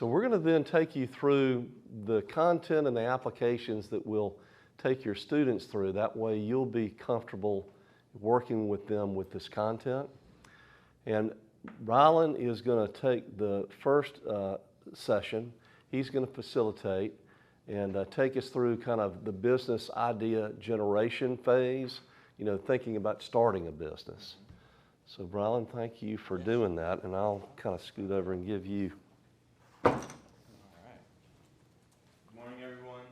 So we're going to then take you through the content and the applications that we'll take your students through. That way you'll be comfortable working with them with this content. And Rylan is going to take the first session. He's going to facilitate and take us through kind of the business idea generation phase, you know, thinking about starting a business. So Rylan, thank you for doing that, and I'll kind of scoot over and give you. All right. Good morning, everyone.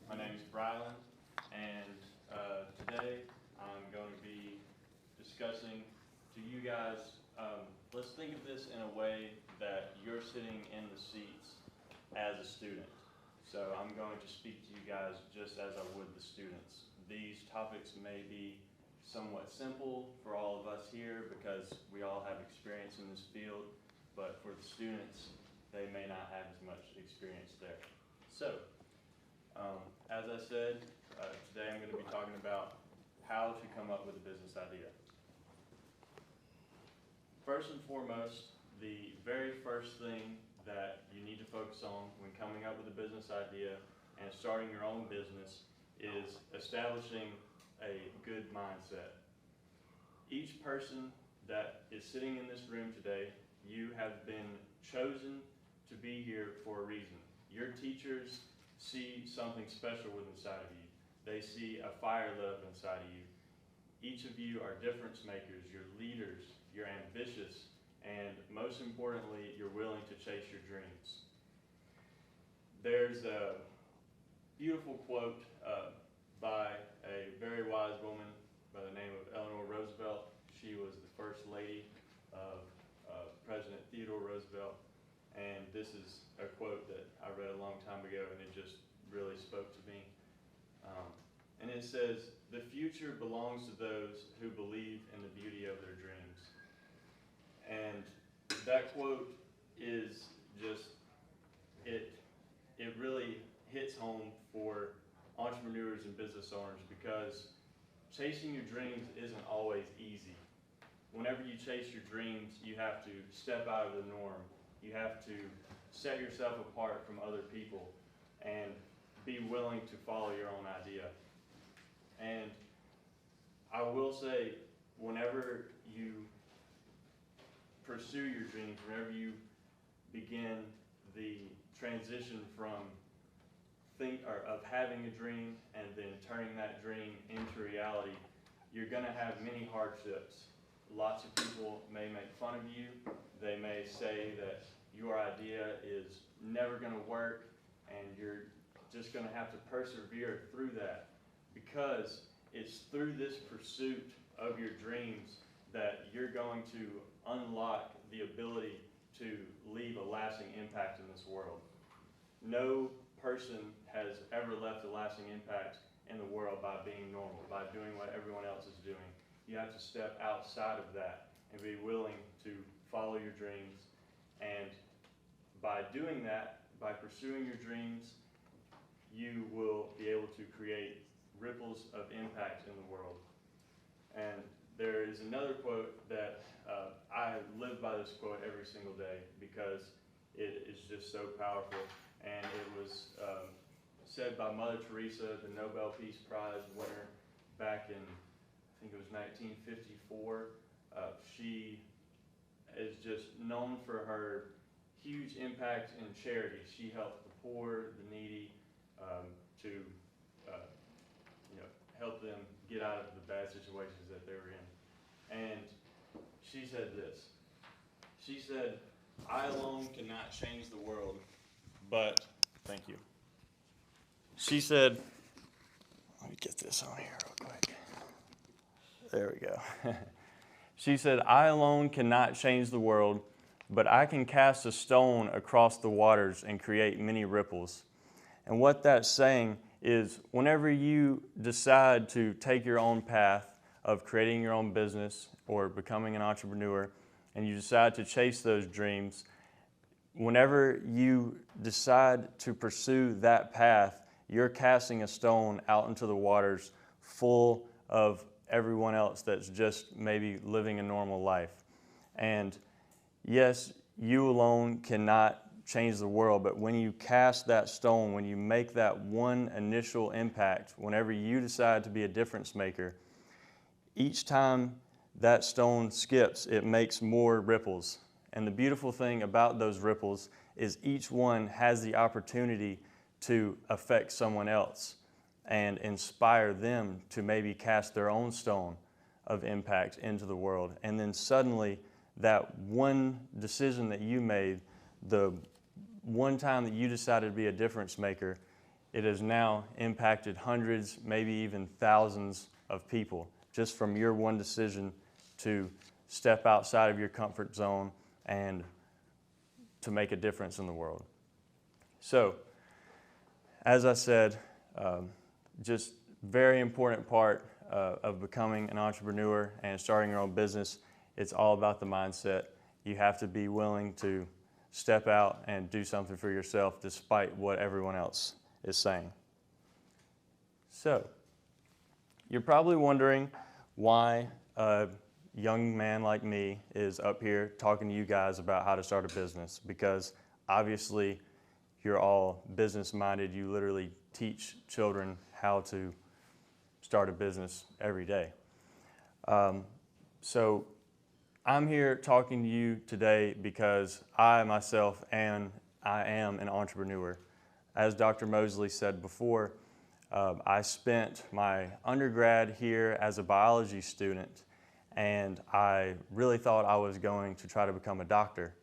My name is Rylan, and today I'm going to be discussing to you guys, let's think of this in a way that you're sitting in the seats as a student. So I'm going to speak to you guys just as I would the students. These topics may be somewhat simple for all of us here because we all have experience in this field, but for the students, they may not have as much experience there. So, as I said, today I'm going to be talking about how to come up with a business idea. First and foremost, the very first thing that you need to focus on when coming up with a business idea and starting your own business is establishing a good mindset. Each person that is sitting in this room today, you have been chosen to be here for a reason. Your teachers see something special inside of you. They see a fire lit up inside of you. Each of you are difference makers, you're leaders, you're ambitious, and most importantly, you're willing to chase your dreams. There's a beautiful quote by a very wise woman by the name of Eleanor Roosevelt. She was the first lady of President Theodore Roosevelt, and this is a quote that I read a long time ago, and it just really spoke to me. And it says, "The future belongs to those who believe in the beauty of their dreams." And that quote is just, it really hits home for entrepreneurs and business owners because chasing your dreams isn't always easy. Whenever you chase your dreams, you have to step out of the norm. You have to set yourself apart from other people and be willing to follow your own idea. And I will say, whenever you pursue your dreams, whenever you begin the transition from of having a dream and then turning that dream into reality, you're going to have many hardships. Lots of people may make fun of you. They may say that your idea is never going to work and you're just going to have to persevere through that, because it's through this pursuit of your dreams that you're going to unlock the ability to leave a lasting impact in this world. No person has ever left a lasting impact in the world by being normal, by doing what everyone else is doing. You have to step outside of that and be willing to follow your dreams. And by doing that, by pursuing your dreams, you will be able to create ripples of impact in the world. And there is another quote that I live by this quote every single day because it is just so powerful. And it was said by Mother Teresa, the Nobel Peace Prize winner back in, I think it was 1954. She is just known for her huge impact in charity. She helped the poor, the needy, to help them get out of the bad situations that they were in. And she said this. She said, "I alone cannot change the world, but," thank you. She said, let me get this on here real quick. There we go. She said, "I alone cannot change the world, but I can cast a stone across the waters and create many ripples." And what that's saying is whenever you decide to take your own path of creating your own business or becoming an entrepreneur, and you decide to chase those dreams, whenever you decide to pursue that path, you're casting a stone out into the waters full of everyone else that's just maybe living a normal life. And yes, you alone cannot change the world, but when you cast that stone, when you make that one initial impact, whenever you decide to be a difference maker, each time that stone skips, it makes more ripples. And the beautiful thing about those ripples is each one has the opportunity to affect someone else and inspire them to maybe cast their own stone of impact into the world. And then suddenly, that one decision that you made, the one time that you decided to be a difference maker, it has now impacted hundreds, maybe even thousands of people just from your one decision to step outside of your comfort zone and to make a difference in the world. So, as I said, just very important part of becoming an entrepreneur and starting your own business. It's all about the mindset. You have to be willing to step out and do something for yourself despite what everyone else is saying. So, you're probably wondering why a young man like me is up here talking to you guys about how to start a business, because obviously you're all business minded. You literally teach children how to start a business every day. So I'm here talking to you today because I myself am an entrepreneur. As Dr. Mosley said before, I spent my undergrad here as a biology student, and I really thought I was going to try to become a doctor.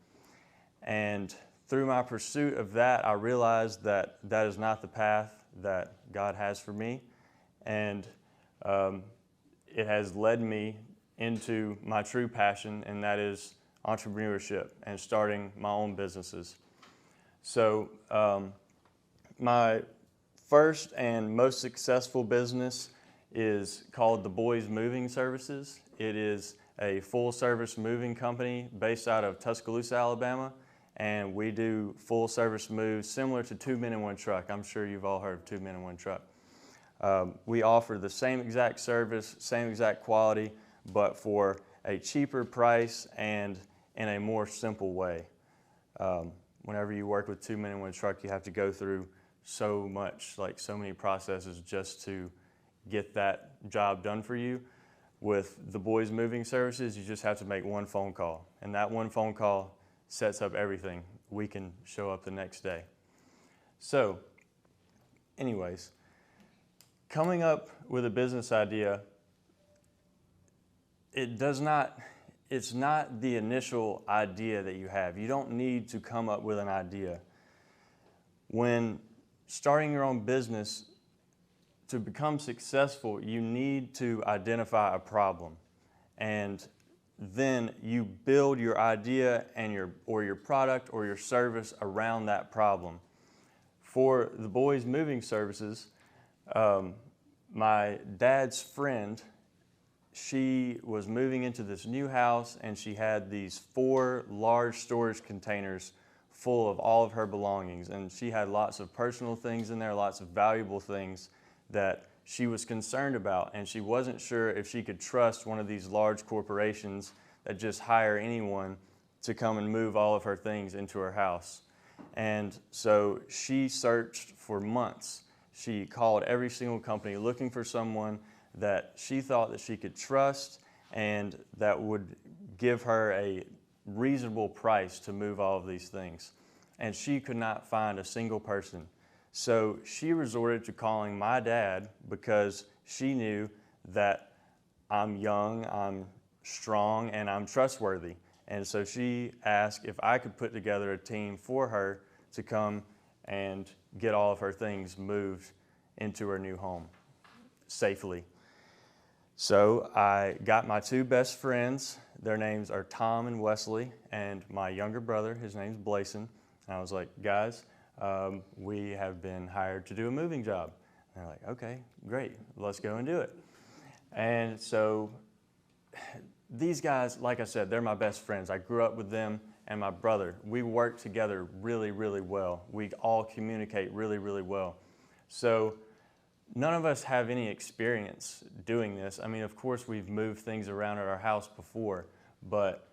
And through my pursuit of that, I realized that that is not the path that God has for me, and it has led me into my true passion, and that is entrepreneurship and starting my own businesses. So my first and most successful business is called The Boys Moving Services. It is a full-service moving company based out of Tuscaloosa, Alabama, and we do full-service moves similar to 2 Men in 1 Truck. I'm sure you've all heard of 2 Men in 1 Truck. We offer the same exact service, same exact quality, but for a cheaper price and in a more simple way. Whenever you work with 2 Men in 1 Truck, you have to go through so much, like so many processes just to get that job done for you. With the Boys Moving Services, you just have to make one phone call, and that one phone call sets up everything. We can show up the next day. So, anyways, coming up with a business idea, it's not the initial idea that you have. You don't need to come up with an idea. When starting your own business, to become successful, you need to identify a problem, and then you build your idea and your product or your service around that problem. For the Boys Moving Services, my dad's friend, she was moving into this new house, and she had these 4 large storage containers full of all of her belongings, and she had lots of personal things in there, lots of valuable things that she was concerned about, and she wasn't sure if she could trust one of these large corporations that just hire anyone to come and move all of her things into her house. And so she searched for months. She called every single company looking for someone that she thought that she could trust and that would give her a reasonable price to move all of these things. And she could not find a single person. So she resorted to calling my dad because she knew that I'm young, I'm strong, and I'm trustworthy. And so she asked if I could put together a team for her to come and get all of her things moved into her new home safely. So I got my 2 best friends. Their names are Tom and Wesley, and my younger brother, his name's Blason. And I was like, guys, we have been hired to do a moving job. And they're like, okay, great, let's go and do it. And so these guys, like I said, they're my best friends. I grew up with them and my brother. We work together really, really well. We all communicate really, really well. So none of us have any experience doing this. I mean, of course, we've moved things around at our house before, but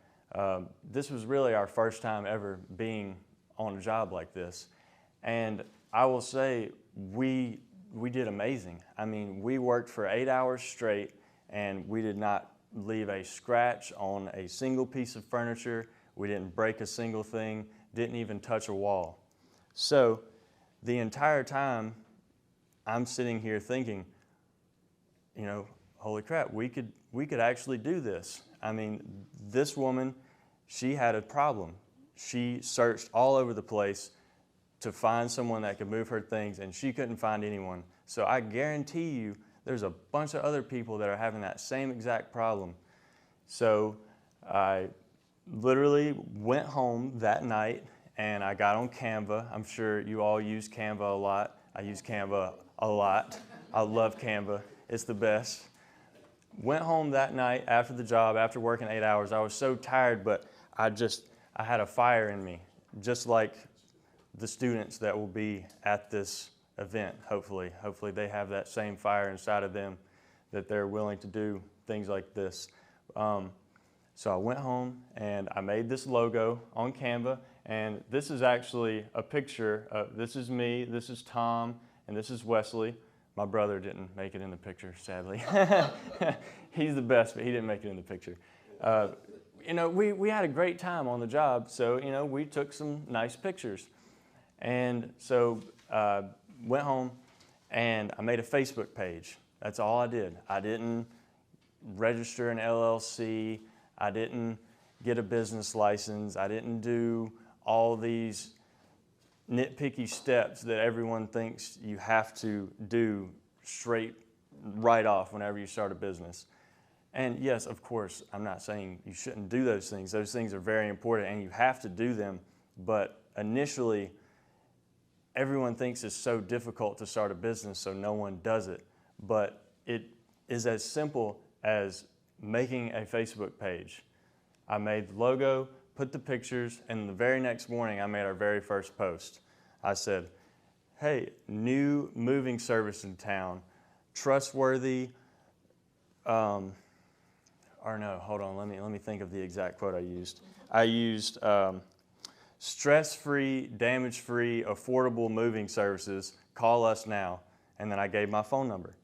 this was really our first time ever being on a job like this. And I will say, we did amazing. I mean, we worked for 8 hours straight, and we did not leave a scratch on a single piece of furniture. We didn't break a single thing, didn't even touch a wall. So the entire time, I'm sitting here thinking, you know, holy crap, we could actually do this. I mean, this woman, she had a problem. She searched all over the place to find someone that could move her things, and she couldn't find anyone. So I guarantee you, there's a bunch of other people that are having that same exact problem. So I literally went home that night, and I got on Canva. I'm sure you all use Canva a lot. I use Canva a lot. I love Canva. It's the best. Went home that night after the job, after working 8 hours. I was so tired, but I had a fire in me, just like the students that will be at this event, hopefully. Hopefully they have that same fire inside of them, that they're willing to do things like this. So I went home and I made this logo on Canva, and this is actually a picture. This is me, this is Tom, and this is Wesley. My brother didn't make it in the picture, sadly. He's the best, but he didn't make it in the picture. You know, we had a great time on the job, so, you know, we took some nice pictures. And so went home and I made a Facebook page. That's all I did. I didn't register an LLC. I didn't get a business license. I didn't do all these nitpicky steps that everyone thinks you have to do right off whenever you start a business. And yes, of course, I'm not saying you shouldn't do those things. Those things are very important and you have to do them. But initially, everyone thinks it's so difficult to start a business, so no one does it. But it is as simple as making a Facebook page. I made the logo, put the pictures, and the very next morning I made our very first post. I said, hey, new moving service in town, trustworthy, or no, hold on, let me think of the exact quote I used. I used stress-free, damage-free, affordable moving services, call us now. And then I gave my phone number.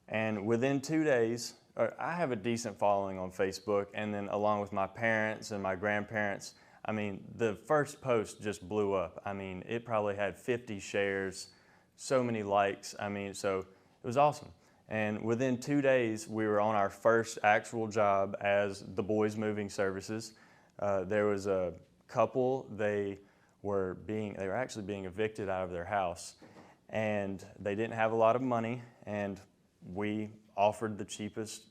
And within 2 days, I have a decent following on Facebook, and then along with my parents and my grandparents, I mean, the first post just blew up. I mean, it probably had 50 shares, so many likes. I mean, so it was awesome. And within 2 days, we were on our first actual job as the Boys Moving Services. There was a couple, they were actually being evicted out of their house, and they didn't have a lot of money, and we offered the cheapest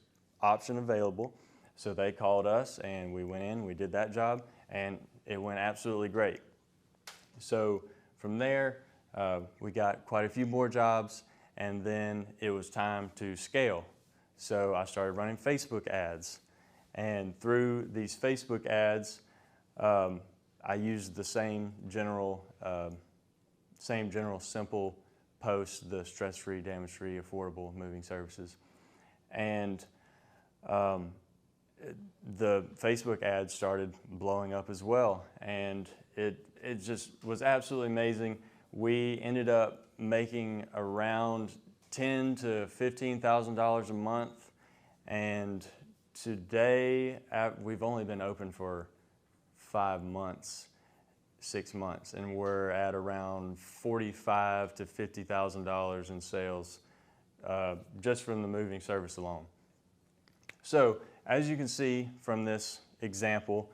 option available. So they called us and we went in, we did that job, and it went absolutely great. So from there, we got quite a few more jobs, and then it was time to scale. So I started running Facebook ads, and through these Facebook ads, I used the same general simple post, the stress-free, damage-free, affordable moving services. And the Facebook ads started blowing up as well. And it just was absolutely amazing. We ended up making around $10,000 to $15,000 a month. And today, we've only been open for 5 months, 6 months, and we're at around $45,000 to $50,000 in sales just from the moving service alone. So as you can see from this example,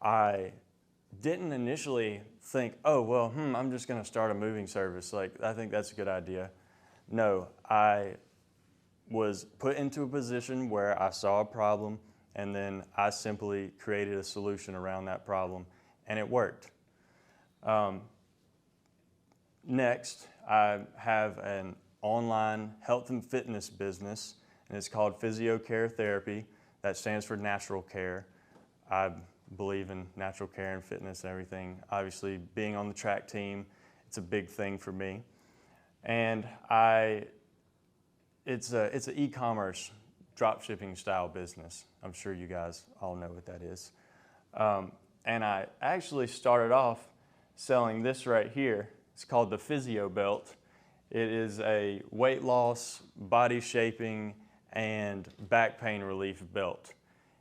I didn't initially think, oh, well, I'm just going to start a moving service. Like, I think that's a good idea. No, I was put into a position where I saw a problem, and then I simply created a solution around that problem, and it worked. Next, I have an online health and fitness business, and it's called PhysioCare Therapy. That stands for natural care. I believe in natural care and fitness and everything. Obviously, being on the track team, it's a big thing for me. And it's an e-commerce drop shipping style business. I'm sure you guys all know what that is. And I actually started off selling this right here. It's called the Physio Belt. It is a weight loss, body shaping, and back pain relief belt.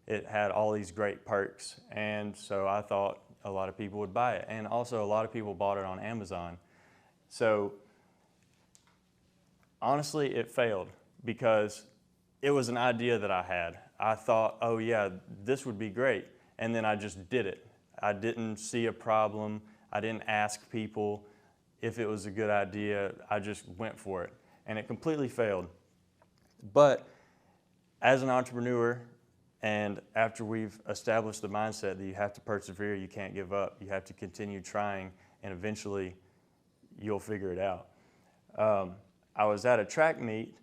It had all these great perks, and so I thought a lot of people would buy it. And also a lot of people bought it on Amazon. So honestly, it failed because it was an idea that I had. I thought, oh yeah, this would be great. And then I just did it. I didn't see a problem. I didn't ask people if it was a good idea. I just went for it. And it completely failed. But as an entrepreneur, and after we've established the mindset that you have to persevere, you can't give up, you have to continue trying, and eventually you'll figure it out. I was at a track meet.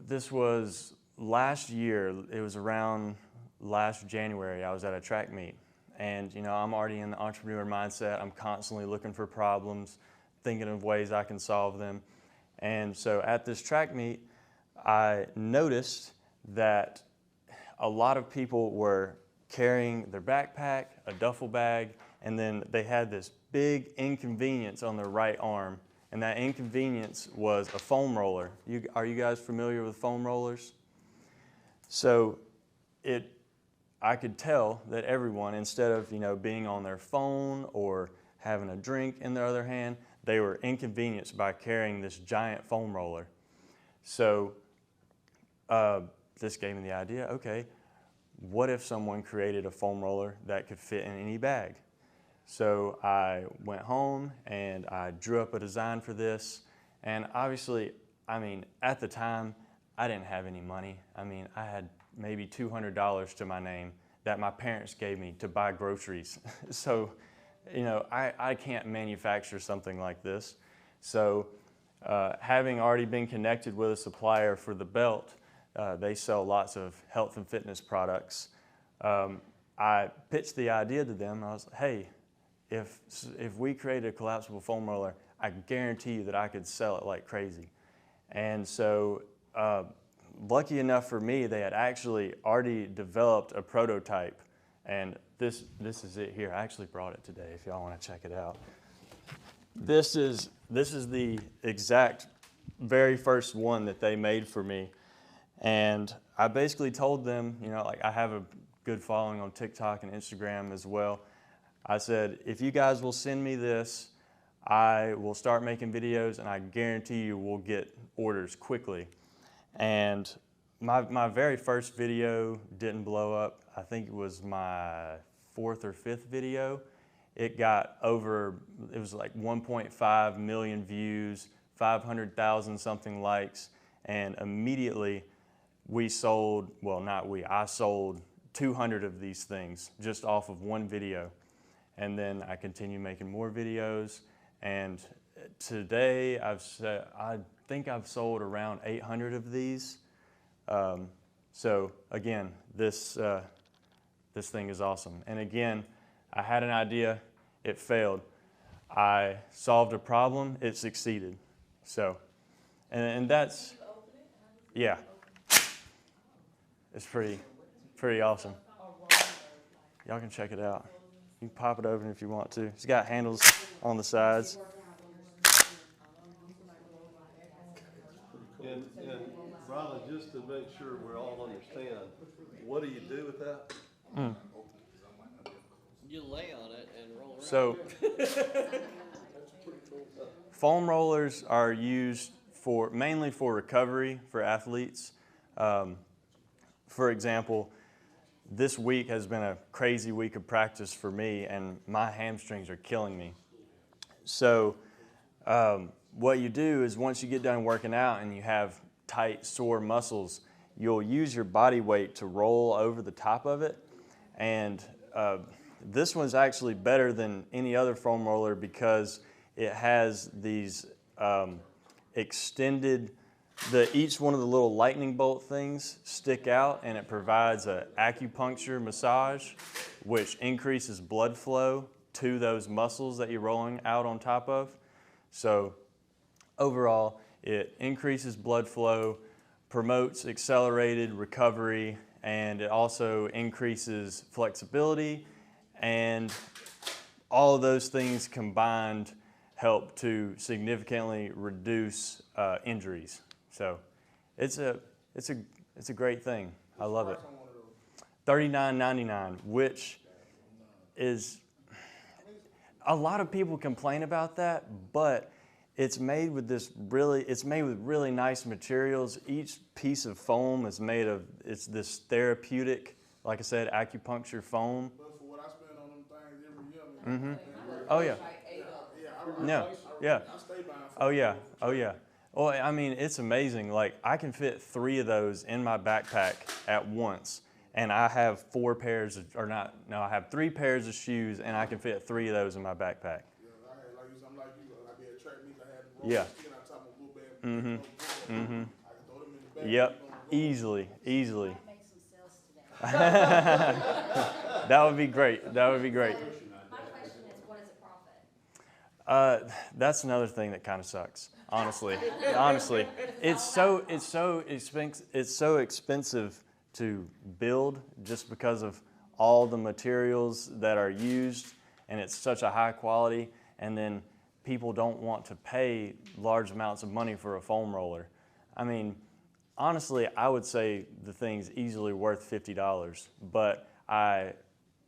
This was last year. It was around last January. I was at a track meet. And you know, I'm already in the entrepreneur mindset. I'm constantly looking for problems, thinking of ways I can solve them. And so at this track meet, I noticed that a lot of people were carrying their backpack, a duffel bag, and then they had this big inconvenience on their right arm. And that inconvenience was a foam roller. Are you guys familiar with foam rollers? So I could tell that everyone, instead of being on their phone or having a drink in their other hand, they were inconvenienced by carrying this giant foam roller. So this gave me the idea, okay, what if someone created a foam roller that could fit in any bag? So I went home and I drew up a design for this. And obviously, at the time, I didn't have any money. I had maybe $200 to my name that my parents gave me to buy groceries. So, I can't manufacture something like this. So having already been connected with a supplier for the belt, they sell lots of health and fitness products. I pitched the idea to them. I was like, hey, if we created a collapsible foam roller, I guarantee you that I could sell it like crazy. And so lucky enough for me, they had actually already developed a prototype. And this is it here. I actually brought it today if y'all want to check it out. This is the exact very first one that they made for me. And I basically told them, I have a good following on TikTok and Instagram as well. I said, if you guys will send me this, I will start making videos and I guarantee you we'll get orders quickly. And my very first video didn't blow up. I think it was my 4th or 5th video. It was like 1.5 million views, 500,000 something likes, and immediately I sold 200 of these things just off of one video. And then I continued making more videos, and today I think I've sold around 800 of these. So again, this thing is awesome. And again, I had an idea, it failed. I solved a problem, it succeeded. So, and that's, yeah, it's pretty awesome. Y'all can check it out. You can pop it open if you want to. It's got handles on the sides. And Riley, just to make sure we all understand, what do you do with that? You lay on it and roll around. So, foam rollers are used mainly for recovery for athletes. For example, this week has been a crazy week of practice for me, and my hamstrings are killing me. So what you do is once you get done working out and you have tight, sore muscles, you'll use your body weight to roll over the top of it. And this one's actually better than any other foam roller because it has these extended, each one of the little lightning bolt things stick out, and it provides an acupuncture massage, which increases blood flow to those muscles that you're rolling out on top of. So overall, it increases blood flow, promotes accelerated recovery, and it also increases flexibility and all of those things combined help to significantly reduce injuries. So it's a great thing. I love it. $39.99, which is, a lot of people complain about that, but it's made with really nice materials. Each piece of foam is made of, it's this therapeutic, like I said, acupuncture foam. But for what I spend on them things every year, Oh yeah. Yeah. I stay buying. Oh yeah. Oh yeah. Well, I mean, it's amazing. Like, I can fit 3 of those in my backpack at once, and I have 4 pairs, I have 3 pairs of shoes, and I can fit 3 of those in my backpack. Yeah, I'm like you. I be at track meets. I had them Yeah. skin on top of a blue bag. I can throw them in the bag. Yep. Easily. Make some sales today. That would be great. That would be great. My question is, what is a profit? That's another thing that kind of sucks. Honestly, it's so expensive to build just because of all the materials that are used, and it's such a high quality. And then people don't want to pay large amounts of money for a foam roller. I mean, honestly, I would say the thing's easily worth $50, but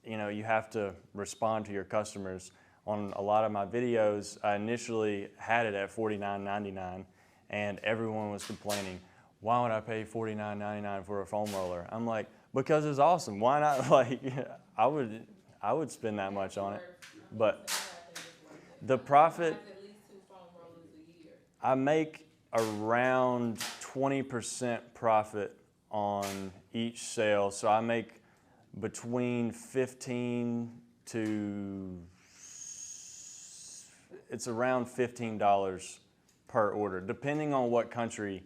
you have to respond to your customers. On a lot of my videos, I initially had it at $49.99, and everyone was complaining, why would I pay $49.99 for a foam roller? I'm like, because it's awesome. Why not? Like, I would spend that much on it. But the profit, I make around 20% profit on each sale. So I make between it's around $15 per order, depending on what country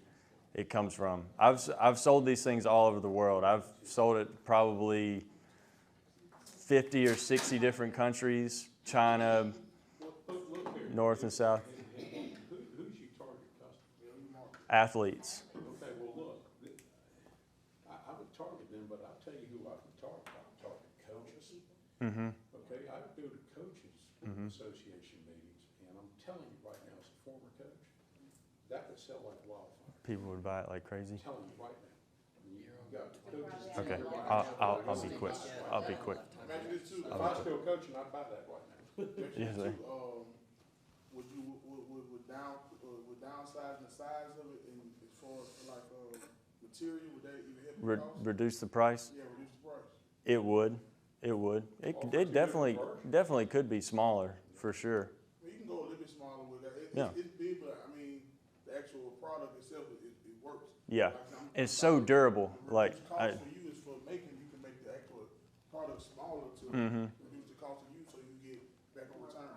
it comes from. I've sold these things all over the world. I've sold it probably 50 or 60 different countries, China, North and South. Who's your target customer? Athletes. Okay, well, look, I would target them, but I'll tell you who I would target. I would target coaches. Okay, I would go to coaches association meetings, and I'm telling you right now, as a former coach, that would sell like wildfire. People would buy it like crazy. I'm telling you right now. You got coaches. Okay, I'll be quick. I'll be quick. Imagine this too. If I was still coaching, I'd buy that right now. Yes, sir. Would downsizing the size of it, and as far as like material, would that even help the cost? Reduce the price? Yeah, reduce the price. It would. It definitely could be smaller, for sure. I mean, you can go a little bit smaller with that. Yeah. It's big, but I mean, the actual product itself, it works. Yeah, Like, it's so durable. Like, the cost for you is for making, you can make the actual product smaller to reduce the cost of you, so you get back on return.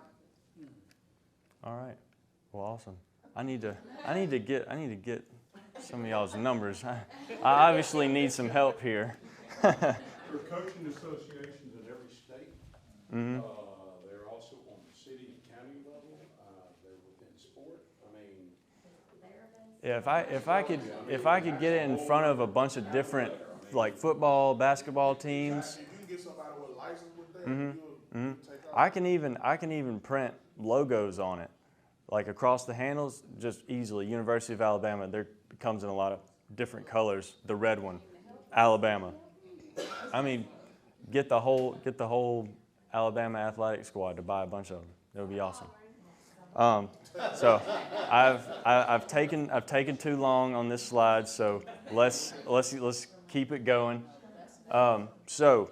all right. Well, awesome. I need to get some of y'all's numbers. I obviously need some help here. There are coaching associations in every state. They're also on the city and county level. They're within sport. I mean, Yeah, if I could get it in front of a bunch of different, like, football, basketball teams. If you can get somebody with a license with that, you'll take off. I can even print logos on it, like across the handles, just easily. University of Alabama. There comes in a lot of different colors. The red one, Alabama. I mean, get the whole Alabama athletic squad to buy a bunch of them. It would be awesome. So I've taken too long on this slide. So let's keep it going. So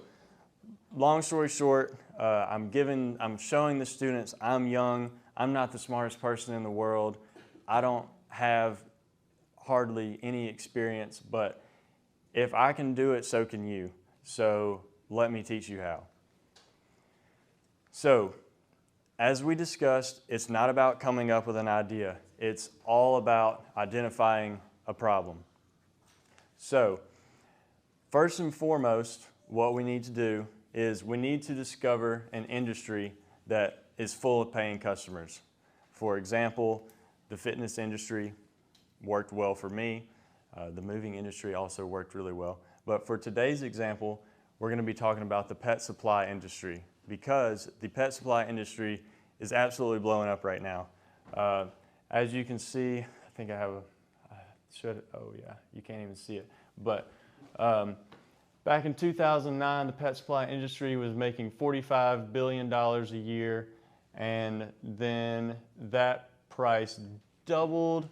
long story short, I'm showing the students I'm young. I'm not the smartest person in the world. I don't have hardly any experience, but if I can do it, so can you. So let me teach you how. So, as we discussed, it's not about coming up with an idea. It's all about identifying a problem. So, first and foremost, what we need to do is we need to discover an industry that is full of paying customers. For example, the fitness industry worked well for me. The moving industry also worked really well. But for today's example, we're going to be talking about the pet supply industry. because the pet supply industry is absolutely blowing up right now. As you can see, I think I have oh yeah, you can't even see it. But back in 2009, the pet supply industry was making $45 billion a year, and then that price doubled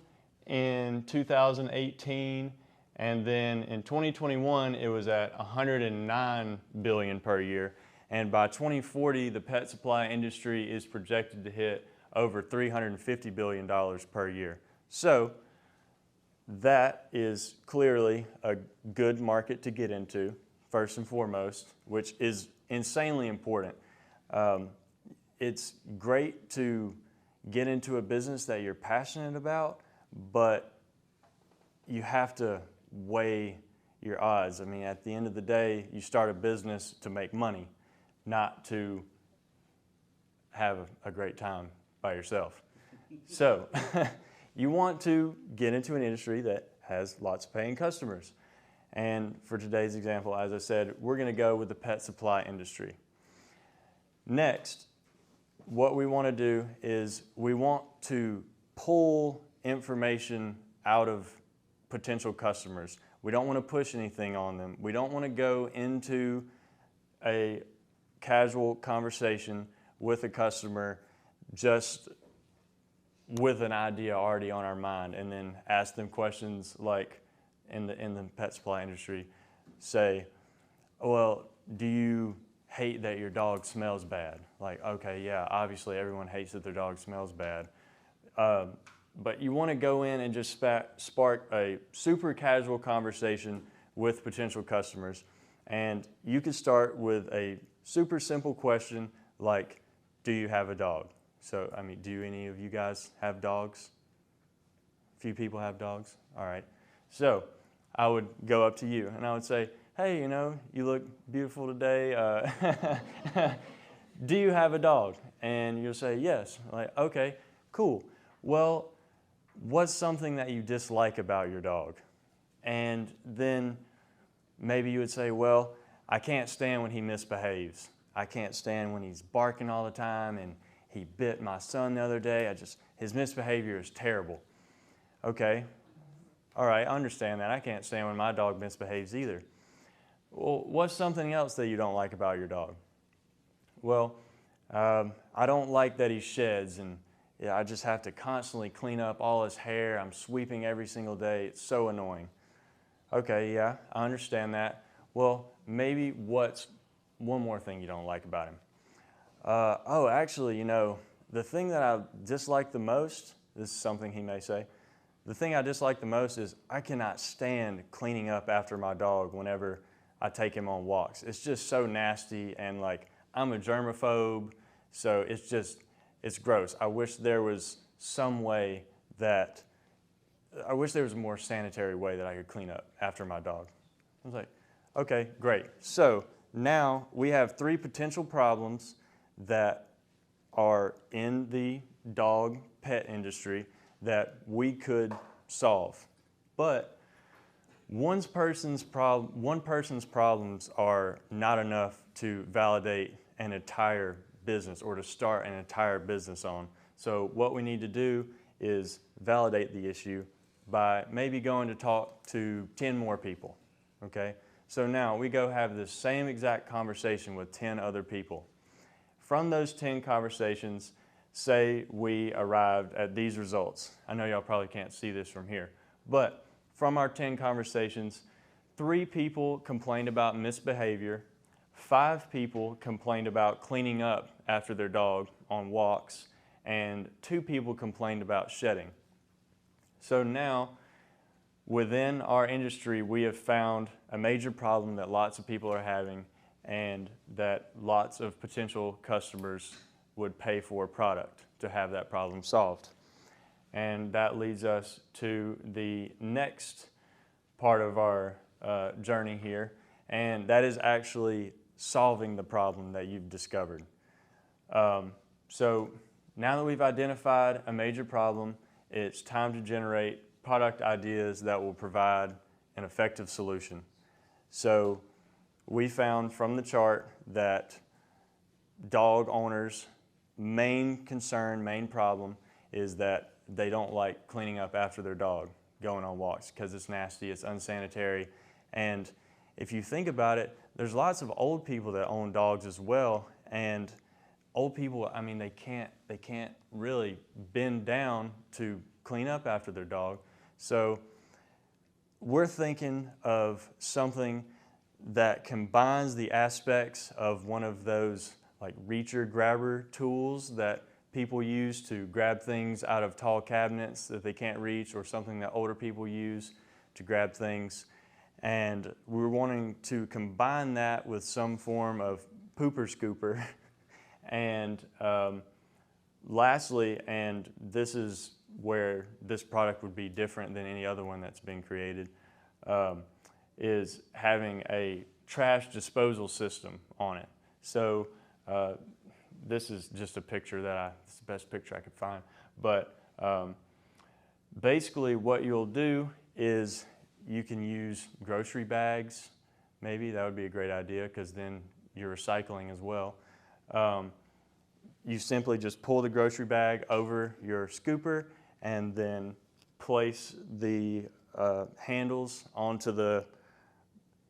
in 2018, and then in 2021 it was at $109 billion per year, and by 2040 the pet supply industry is projected to hit over $350 billion per year. So that is clearly a good market to get into, first and foremost, which is insanely important. It's great to get into a business that you're passionate about, but you have to weigh your odds. I mean, at the end of the day, you start a business to make money, not to have a great time by yourself. So you want to get into an industry that has lots of paying customers. And for today's example, as I said, we're going to go with the pet supply industry. Next, what we want to do is we want to pull information out of potential customers. We don't want to push anything on them. We don't want to go into a casual conversation with a customer just with an idea already on our mind and then ask them questions like in the pet supply industry, say, well, do you hate that your dog smells bad? Like, okay, yeah, obviously everyone hates that their dog smells bad. But you want to go in and just spark a super casual conversation with potential customers. And you could start with a super simple question like, do you have a dog? So, I mean, do any of you guys have dogs? A few people have dogs? All right. So I would go up to you and I would say, hey, you know, you look beautiful today. Do you have a dog? And you'll say, yes. I'm like, okay, cool. Well, what's something that you dislike about your dog? And then maybe you would say, well, I can't stand when he misbehaves. I can't stand when he's barking all the time, and he bit my son the other day. His misbehavior is terrible. Okay, all right, I understand that. I can't stand when my dog misbehaves either. Well, what's something else that you don't like about your dog? Well, I don't like that he sheds, and yeah, I just have to constantly clean up all his hair. I'm sweeping every single day. It's so annoying. Okay, yeah, I understand that. Well, maybe what's one more thing you don't like about him? Oh, actually, you know, the thing that I dislike the most, this is something he may say, the thing I dislike the most is I cannot stand cleaning up after my dog whenever I take him on walks. It's just so nasty, and like, I'm a germaphobe, so it's gross. I wish there was some way that, I wish there was a more sanitary way that I could clean up after my dog. I was like, okay, great. So now we have 3 potential problems that are in the dog pet industry that we could solve. But one person's problems are not enough to validate an entire business or to start an entire business on. So what we need to do is validate the issue by maybe going to talk to 10 more people, okay? So now we go have the same exact conversation with 10 other people. From those 10 conversations, say we arrived at these results. I know y'all probably can't see this from here, but from our 10 conversations, 3 people complained about misbehavior, 5 people complained about cleaning up after their dog on walks, and 2 people complained about shedding. So now, within our industry, we have found a major problem that lots of people are having and that lots of potential customers would pay for a product to have that problem solved. And that leads us to the next part of our journey here, and that is actually solving the problem that you've discovered. So now that we've identified a major problem, it's time to generate product ideas that will provide an effective solution. So we found from the chart that dog owners' main concern, main problem is that they don't like cleaning up after their dog going on walks because it's nasty, it's unsanitary. And if you think about it, there's lots of old people that own dogs as well. And old people, I mean, they can't really bend down to clean up after their dog. So we're thinking of something that combines the aspects of one of those like reacher grabber tools that people use to grab things out of tall cabinets that they can't reach, or something that older people use to grab things. And we're wanting to combine that with some form of pooper scooper. And lastly, and this is where this product would be different than any other one that's been created, is having a trash disposal system on it. So this is just a picture it's the best picture I could find. But basically what you'll do is you can use grocery bags. Maybe that would be a great idea, because then you're recycling as well. You simply just pull the grocery bag over your scooper and then place the handles onto the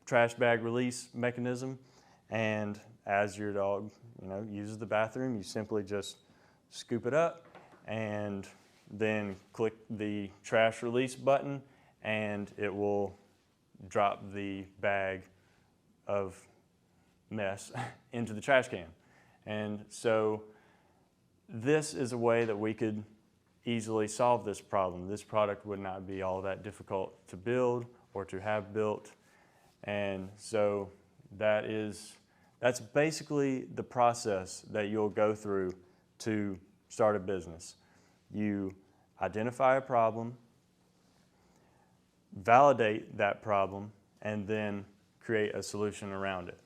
trash bag release mechanism. And as your dog, uses the bathroom, you simply just scoop it up and then click the trash release button, and it will drop the bag of mess into the trash can. And so this is a way that we could easily solve this problem. This product would not be all that difficult to build or to have built. And so that's basically the process that you'll go through to start a business. You identify a problem, validate that problem, and then create a solution around it.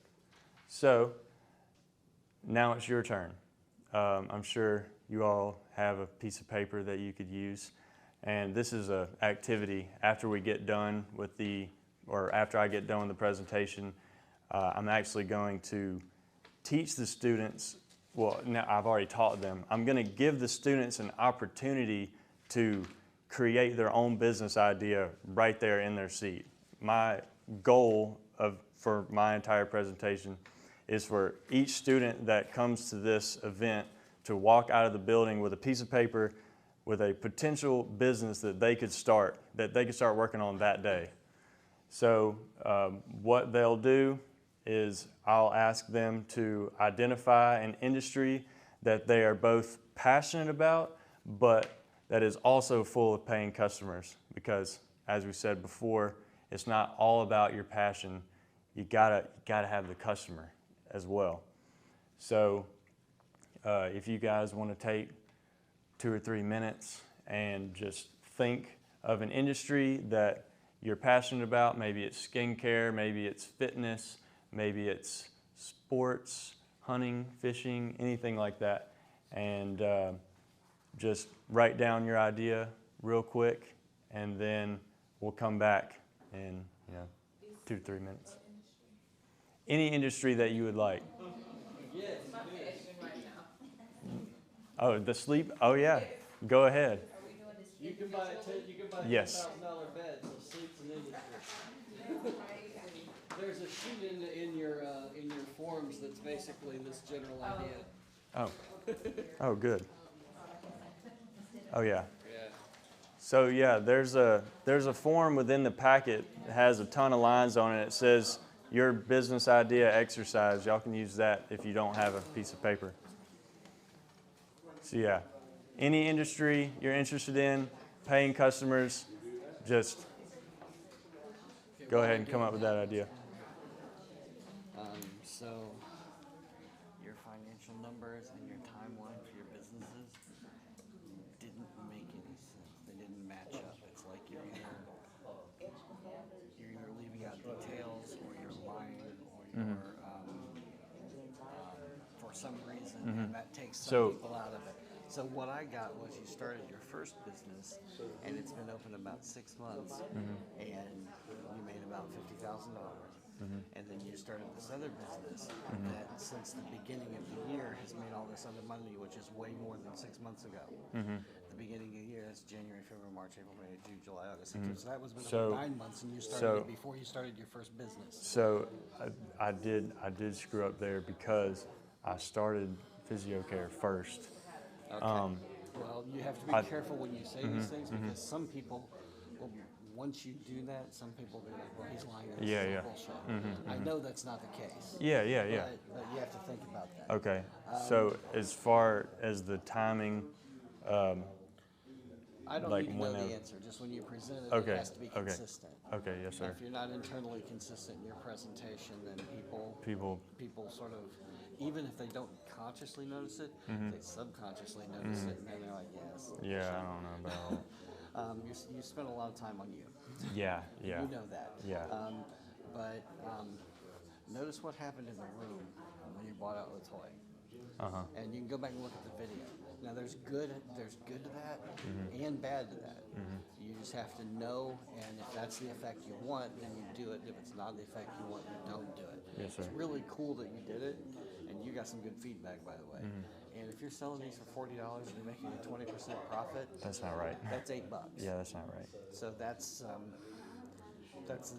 So now it's your turn. I'm sure you all have a piece of paper that you could use. And this is an activity after we get done with after I get done with the presentation. I'm actually going to teach the students, well, now I've already taught them. I'm going to give the students an opportunity to create their own business idea right there in their seat. My goal for my entire presentation is for each student that comes to this event to walk out of the building with a piece of paper with a potential business that they could start working on that day. So what they'll do is I'll ask them to identify an industry that they are both passionate about, but that is also full of paying customers. Because as we said before, it's not all about your passion. You gotta have the customer as well. So if you guys want to take 2 or 3 minutes and just think of an industry that you're passionate about, maybe it's skincare, maybe it's fitness, maybe it's sports, hunting, fishing, anything like that. And just write down your idea real quick, and then we'll come back in 2 to 3 minutes. Any industry that you would like. Yes. Oh, the sleep? Oh yeah, go ahead. You can buy a Yes. $10,000 bed, so sleep's an industry. There's a sheet in your forms that's basically this general idea. Oh, good. Oh yeah. Yeah. So yeah, there's a form within the packet that has a ton of lines on it. It says your business idea exercise. Y'all can use that if you don't have a piece of paper. So yeah, any industry you're interested in, paying customers, just go ahead and come up with that idea. So your financial numbers and your timeline for your businesses didn't make any sense. They didn't match up. It's like you're either leaving out details, or you're lying, or you're for some reason, and that takes some people out of it. So what I got was you started your first business, and it's been open about 6 months, and you made about $50,000. and then you started this other business that since the beginning of the year has made all this other money, which is way more than 6 months ago. The beginning of the year, that's January, February, March, April, May, June, July, August, September. So that was So- 9 months, and you started it before you started your first business. So I did screw up there because I started PhysioCare first. Okay. Well, you have to be careful when you say these things because some people, well, once you do that, some people be like, well, he's lying. This Yeah, is yeah. bullshit. I know that's not the case. Yeah. But you have to think about that. Okay. So as far as the timing, I don't like need to know whenever- the answer. Just when you present it, Okay, it has to be okay. consistent. okay, yes, Now, sir. if you're not internally consistent in your presentation, then People, people sort of, even if they don't consciously notice it, they subconsciously notice it, and then they're like, yes. yeah, I don't know about. You spend a lot of time on you. Yeah. You know that. Yeah. But notice what happened in the room when you bought out the toy. And you can go back and look at the video. Now there's good to that and bad to that. You just have to know, and if that's the effect you want, then you do it. If it's not the effect you want, you don't do it. Yes, sir. It's really cool that you did it, and you got some good feedback, by the way. And if you're selling these for $40 and you're making a 20% profit, That's not right. that's $8. Yeah, that's not right. So that's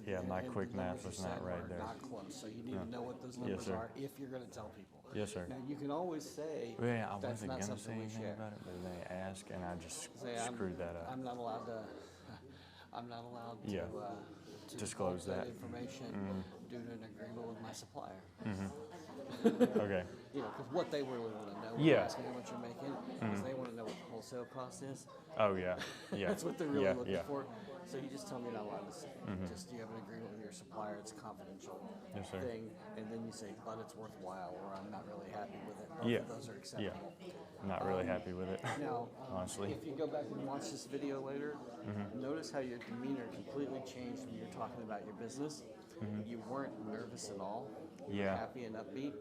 Yeah, my and quick the math numbers you was not said right were there. Not close. So you need to know what those Yes, numbers sir. are if you're going to tell people. Yes, sir. Now you can always say Yeah, I that's wasn't not gonna say something we anything share. about it, but they asked, and I just Say, screwed that up. I'm not allowed to. I'm not allowed to, Yeah. to Disclose divulge that. information due to an agreement with my supplier. Okay. You know, because what they really want to know when Yeah. they're asking how much you're making is they want to know what the wholesale cost is. Oh yeah. Yeah. That's what they're really yeah, looking yeah. for. So you just tell me you're not allowed to say. Just you have an agreement with your supplier, it's a confidential Yes, sir. thing, and then you say, but it's worthwhile, or I'm not really happy with it. Both Yeah. of those are Yeah. acceptable. I'm not really happy with it. Now, Honestly. if you go back and watch this video later, notice how your demeanor completely changed when you're talking about your business. You weren't nervous at all. You were Yeah. happy and upbeat.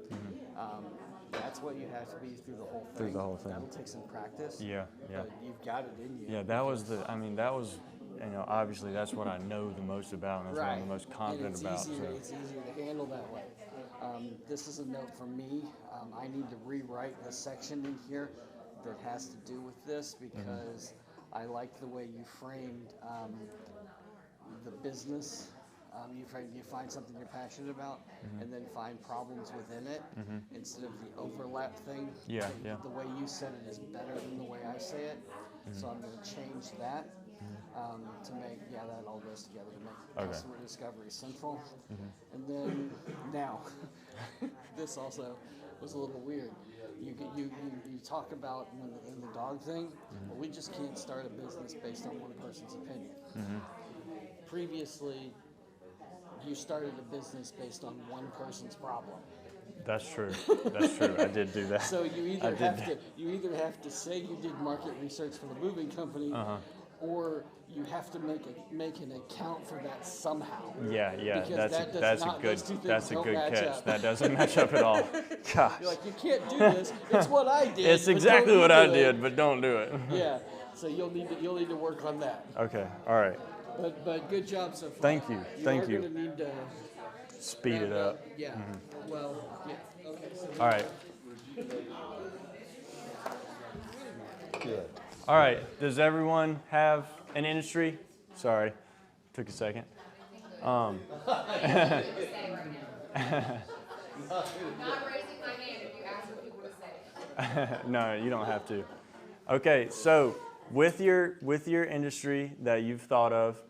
That's what you have to be through the whole thing. Through the whole thing. That'll take some practice. Yeah, yeah. But you've got it in you. Yeah, that was that was, obviously that's what I know the most about, and that's what I'm the most confident and about. it's So. easier to handle that way. This is a note from me. I need to rewrite the section in here that has to do with this because I like the way you framed the business. You find something you're passionate about and then find problems within it instead of the overlap thing. Yeah, yeah. The way you said it is better than the way I say it. So I'm going to change that to make, that all goes together to make Okay. customer discovery central. And then now, this also was a little weird. You talk about in the dog thing, well, we just can't start a business based on one person's opinion. Previously, you started a business based on one person's problem. That's true. That's true. I did do that. So you I either did have to say you did market research for the moving company, or you have to make an account for that somehow. Yeah, Because that's those two things that's a don't good match catch. up. That doesn't match up at all. Gosh. You're like, you can't do this. It's what I did. It's but exactly don't what you I do it." did, but don't do it. Yeah. So you'll need to work on that. Okay. All right. But good job so far. Thank you. Thank are you. Gonna need to Speed it up. Yeah. Well. Yeah. Okay. So All right. Good. All right. Does everyone have an industry? Sorry, took a second. Not raising my hand if you ask for people to say. No, you don't have to. Okay, so with your industry that you've thought of,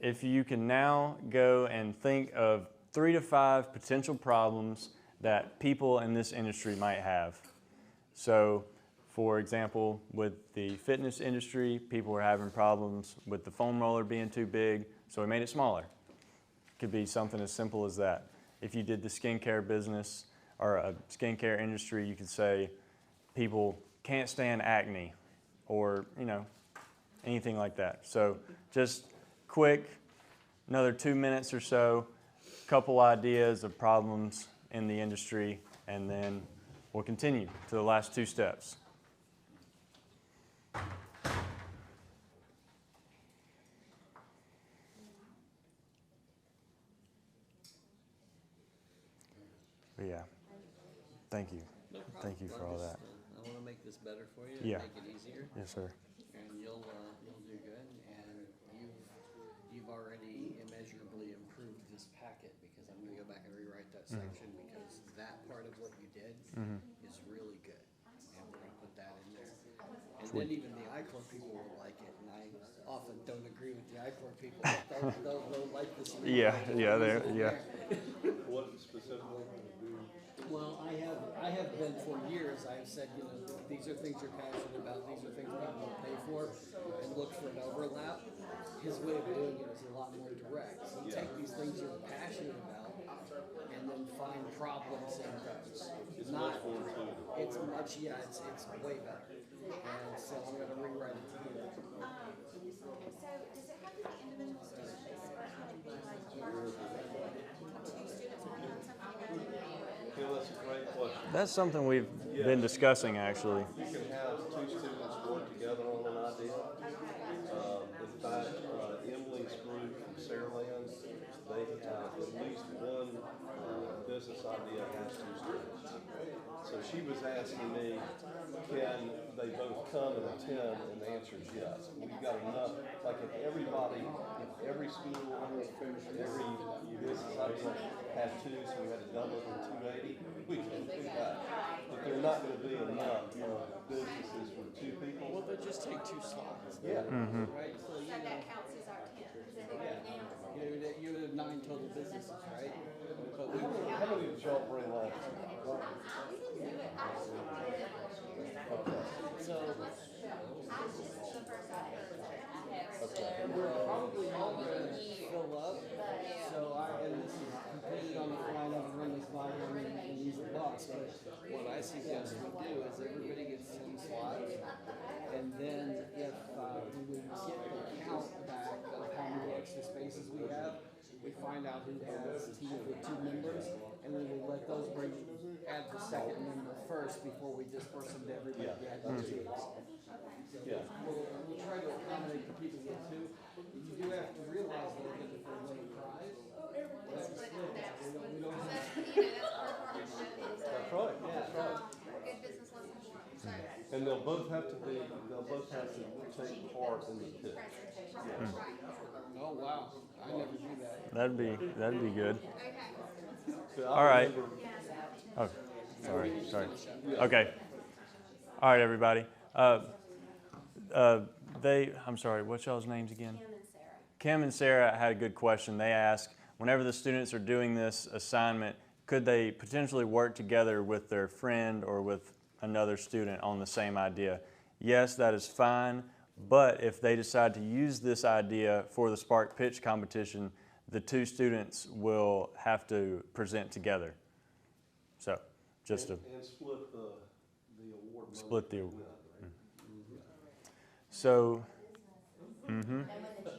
if you can now go and think of 3 to 5 potential problems that people in this industry might have. So, for example, with the fitness industry, people were having problems with the foam roller being too big, so we made it smaller. Could be something as simple as that. If you did the skincare business or a skincare industry, you could say people can't stand acne or, anything like that. So just quick, another 2 minutes or so, couple ideas of problems in the industry, and then we'll continue to the last 2 steps. But yeah, thank you. No problem. Thank you for all that. I want to make this better for you. Yeah. Make it easier. Yes, sir. And you'll do good. And you've already immeasurably improved this packet because I'm going to go back and rewrite that section because that part of what you did is really good, and we're going to put that in there. And then even the I-Corps people will like it, and I often don't agree with the I-Corps people. But they'll like this. Yeah, yeah. What specifically to do? Well, I have been for years, I have said, these are things you're passionate about, these are things people will pay for, and look for an overlap. His way of doing it is a lot more direct. So you take these things you're passionate about, and then find problems in those. It's Not, much more intuitive. it's much, it's way better. And so I'm gonna rewrite it to you. So does it have to be individual students, or can it be like two students working on something together? Phil, that's a great question. That's something we've been discussing actually. You can have two students work together on an idea. In fact, Emily's group from Saraland, they have at least one business idea has two students. So she was asking me, can they both come and attend, and the answer is yes. We've got enough, like if every school, every business idea had two, so we had to double it to 280, we can do that. But they're not gonna be enough businesses with two people. Well, they'll just take 2 slots. Yeah. Right? So, So that counts as our 10, because it would be now. you would have 9 total businesses, right? But we How many did y'all bring last year? We didn't do it, I just did it last year. So I just, the first I heard of that. we're probably not going to fill up. So and this is completely on the fly, never run this by and use the box. But what I suggest we do is everybody gets 10 slots, and then if we would get the count back of how many extra spaces we have, we find out who has teams with 2 members, and then we let those add the second member first before we disperse them to everybody who had 2 teams. Yeah. We'll try to accommodate the people with 2. You do have to realize though that if they win a prize, that's split. We don't have. That's our partnership. That's right, that's right. Good business lesson one. And they'll both have to take part in the pitch. Oh wow, I never do that. That'd be good. So I All right. remember- Oh, sorry. Okay. All right, everybody. I'm sorry, what's y'all's names again? Kim and Sarah. Kim and Sarah had a good question. They asked, whenever the students are doing this assignment, could they potentially work together with their friend or with another student on the same idea? Yes, that is fine, but if they decide to use this idea for the Spark Pitch competition, the 2 students will have to present together. So, just to And split the award money. split the. Yeah, right? So, And when did you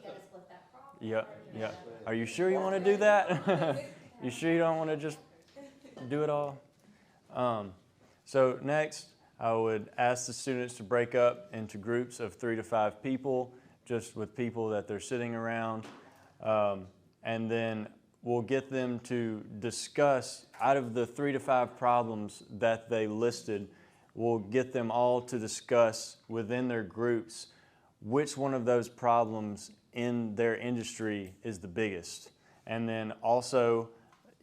gotta split that problem? yeah. Are you sure you want to do that? You sure you don't want to just do it all? So next, I would ask the students to break up into groups of 3 to 5 people, just with people that they're sitting around. And then we'll get them to discuss, out of the 3 to 5 problems that they listed, we'll get them all to discuss within their groups which one of those problems in their industry is the biggest. And then also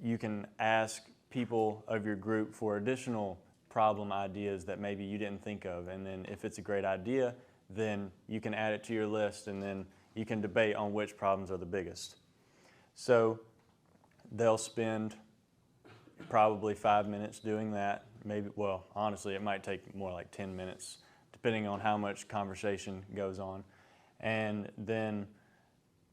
you can ask people of your group for additional problem ideas that maybe you didn't think of. And then if it's a great idea, then you can add it to your list, and then you can debate on which problems are the biggest. So they'll spend probably 5 minutes doing that. Maybe, well, honestly, it might take more like 10 minutes, depending on how much conversation goes on. And then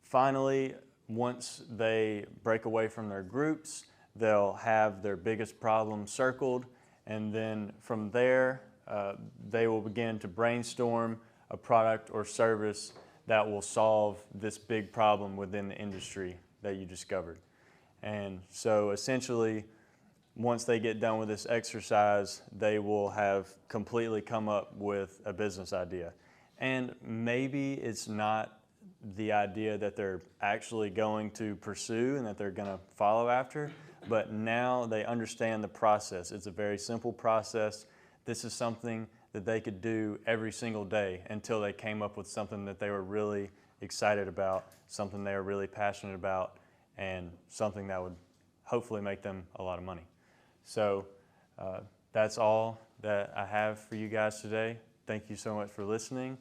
finally, once they break away from their groups, they'll have their biggest problem circled, and then from there, they will begin to brainstorm a product or service that will solve this big problem within the industry that you discovered. And so essentially, once they get done with this exercise, they will have completely come up with a business idea. And maybe it's not the idea that they're actually going to pursue and that they're going to follow after, but now they understand the process. It's a very simple process. This is something that they could do every single day until they came up with something that they were really excited about, something they were really passionate about, and something that would hopefully make them a lot of money. So that's all that I have for you guys today. Thank you so much for listening.